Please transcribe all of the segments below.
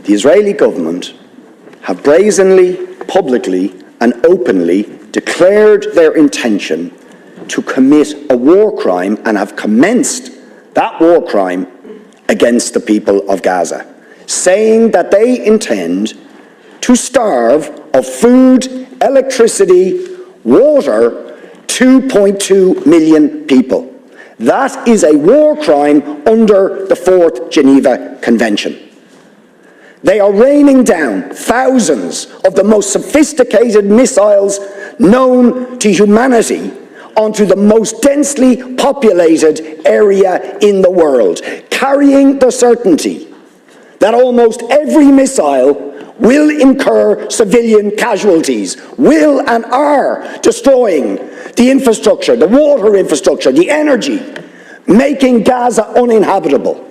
the Israeli government have brazenly, publicly, and openly declared their intention to commit a war crime and have commenced that war crime against the people of Gaza, saying that they intend to starve of food, electricity, water, 2.2 million people. That is a war crime under the 4th Geneva Convention. They are raining down thousands of the most sophisticated missiles known to humanity onto the most densely populated area in the world, carrying the certainty that almost every missile will incur civilian casualties, will and are destroying the infrastructure, the water infrastructure, the energy, making Gaza uninhabitable.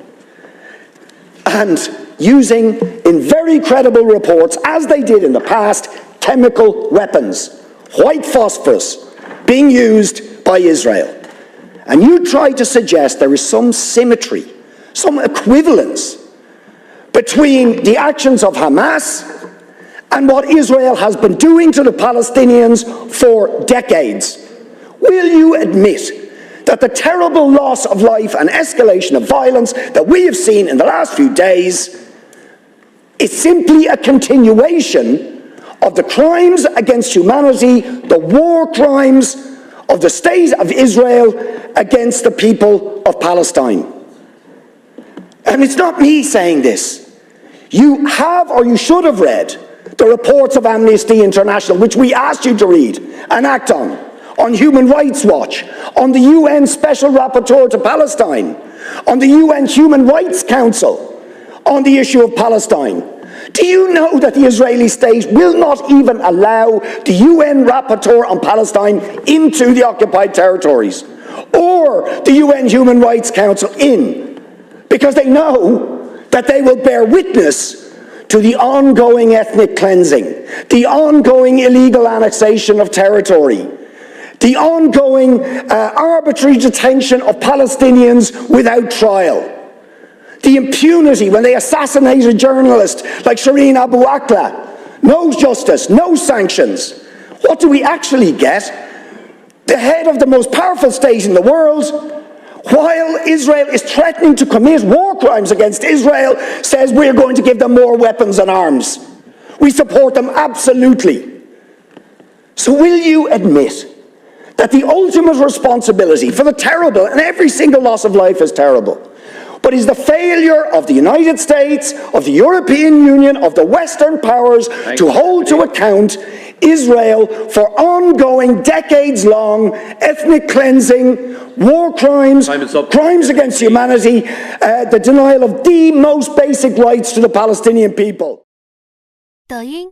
And using, in very credible reports, as they did in the past, chemical weapons, white phosphorus, being used by Israel. And you try to suggest there is some symmetry, some equivalence between the actions of Hamas and what Israel has been doing to the Palestinians for decades. Will you admit that the terrible loss of life and escalation of violence that we have seen in the last few days is simply a continuation of the crimes against humanity, the war crimes of the state of Israel against the people of Palestine? And it's not me saying this. You have, or you should have read, the reports of Amnesty International, which we asked you to read and act on Human Rights Watch, on the UN Special Rapporteur to Palestine, on the UN Human Rights Council, on the issue of Palestine. Do you know that the Israeli state will not even allow the UN Rapporteur on Palestine into the occupied territories, or the UN Human Rights Council in, because they know that they will bear witness to the ongoing ethnic cleansing, the ongoing illegal annexation of territory, the ongoing arbitrary detention of Palestinians without trial, the impunity when they assassinate a journalist like Shireen Abu Akleh. No justice, no sanctions. What do we actually get? The head of the most powerful state in the world, while Israel is threatening to commit war crimes against Israel, says we're going to give them more weapons and arms. We support them absolutely. So will you admit that the ultimate responsibility for the terrible, and every single loss of life is terrible, but is the failure of the United States, of the European Union, of the Western powers to hold to account Israel for ongoing, decades-long ethnic cleansing, war crimes, crimes against humanity, the denial of the most basic rights to the Palestinian people? 抖音